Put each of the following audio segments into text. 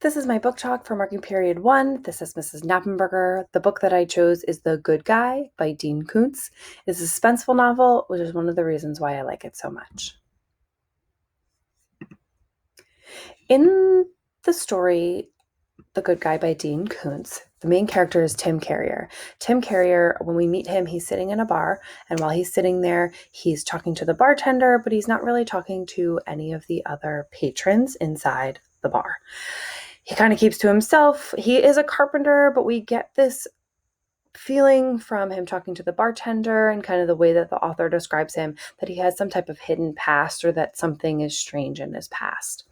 This is my book talk for Marking Period 1. This is Mrs. Knappenberger. The book that I chose is The Good Guy by Dean Koontz. It's a suspenseful novel, which is one of the reasons why I like it so much. In the story, The Good Guy by Dean Koontz, the main character is Tim Carrier. Tim Carrier, when we meet him, he's sitting in a bar, and while he's sitting there, he's talking to the bartender, but he's not really talking to any of the other patrons inside the bar. He kind of keeps to himself. He is a carpenter, but we get this feeling from him talking to the bartender and kind of the way that the author describes him that he has some type of hidden past or that something is strange in his past.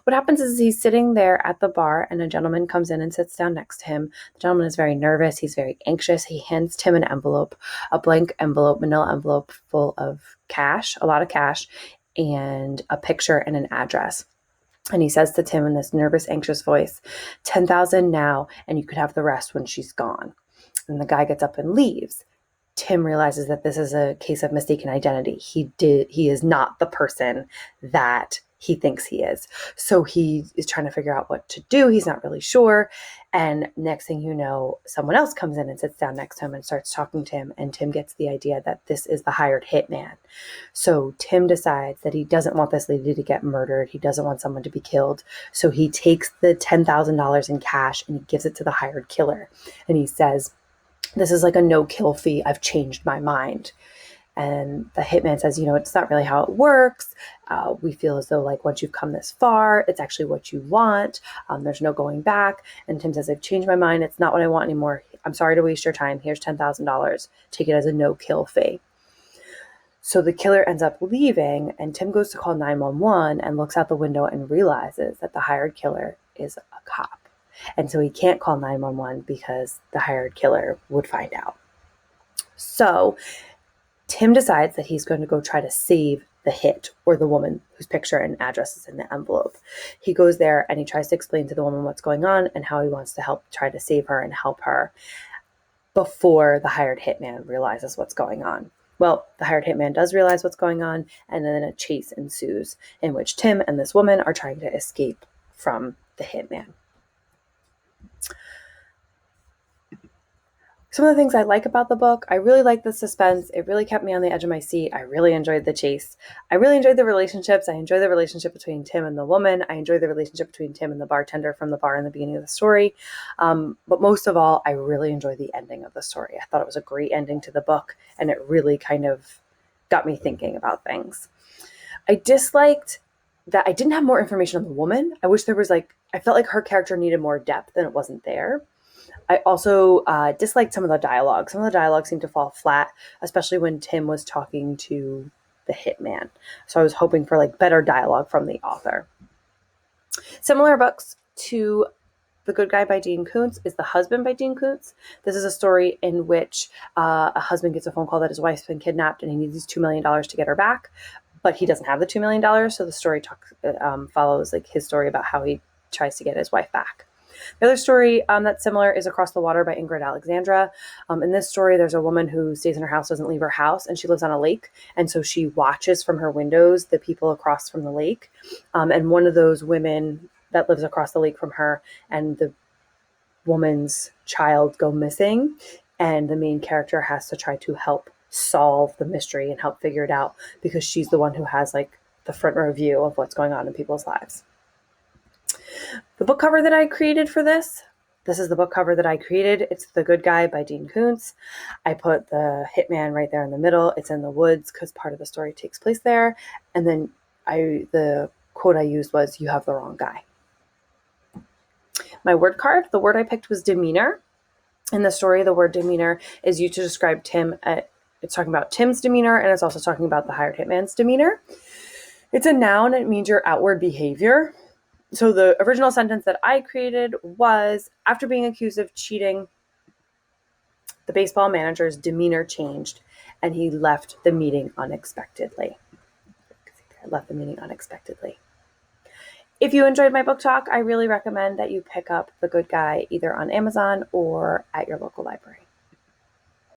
What happens is he's sitting there at the bar and a gentleman comes in and sits down next to him. The gentleman is very nervous. He's very anxious. He hands Tim an envelope, a blank envelope, manila envelope full of cash, a lot of cash, and a picture and an address. And he says to Tim in this nervous, anxious voice, 10,000 now, and you could have the rest when she's gone. And the guy gets up and leaves. Tim realizes that this is a case of mistaken identity. He is not the person that he thinks he is. So he is trying to figure out what to do. He's not really sure. And next thing you know, someone else comes in and sits down next to him and starts talking to him. And Tim gets the idea that this is the hired hitman. So Tim decides that he doesn't want this lady to get murdered. He doesn't want someone to be killed. So he takes the $10,000 in cash and he gives it to the hired killer. And he says, this is like a no-kill fee. I've changed my mind. And the hitman says, it's not really how it works. We feel as though like once you've come this far, it's actually what you want. There's no going back. And Tim says, I've changed my mind. It's not what I want anymore. I'm sorry to waste your time. Here's $10,000. Take it as a no-kill fee. So the killer ends up leaving and Tim goes to call 911 and looks out the window and realizes that the hired killer is a cop. And so he can't call 911 because the hired killer would find out. So Tim decides that he's going to go try to save the hit or the woman whose picture and address is in the envelope. He goes there and he tries to explain to the woman what's going on and how he wants to help try to save her and help her before the hired hitman realizes what's going on. Well, the hired hitman does realize what's going on, and then a chase ensues in which Tim and this woman are trying to escape from the hitman. Some of the things I like about the book, I really like the suspense. It really kept me on the edge of my seat. I really enjoyed the chase. I really enjoyed the relationships. I enjoyed the relationship between Tim and the woman. I enjoyed the relationship between Tim and the bartender from the bar in the beginning of the story. But most of all, I really enjoyed the ending of the story. I thought it was a great ending to the book, and it really kind of got me thinking about things. I disliked that I didn't have more information on the woman. I wish there was I felt like her character needed more depth and it wasn't there. I also disliked some of the dialogue. Some of the dialogue seemed to fall flat, especially when Tim was talking to the hitman. So I was hoping for better dialogue from the author. Similar books to The Good Guy by Dean Koontz is The Husband by Dean Koontz. This is a story in which a husband gets a phone call that his wife's been kidnapped and he needs $2 million to get her back, but he doesn't have the $2 million. So the story follows his story about how he tries to get his wife back. The other story that's similar is Across the Water by Ingrid Alexandra. In this story, there's a woman who stays in her house, doesn't leave her house, and she lives on a lake. And so she watches from her windows the people across from the lake. And one of those women that lives across the lake from her and the woman's child go missing. And the main character has to try to help solve the mystery and help figure it out because she's the one who has the front row view of what's going on in people's lives. The book cover that I created for this is the book cover that I created. It's The Good Guy by Dean Koontz. I put the hitman right there in the middle. It's in the woods because part of the story takes place there. And then the quote I used was, "You have the wrong guy." My word card, the word I picked was demeanor. In the story, the word demeanor is used to describe Tim. It's talking about Tim's demeanor, and it's also talking about the hired hitman's demeanor. It's a noun. It means your outward behavior. So the original sentence that I created was, after being accused of cheating, the baseball manager's demeanor changed and he left the meeting unexpectedly. If you enjoyed my book talk, I really recommend that you pick up The Good Guy either on Amazon or at your local library.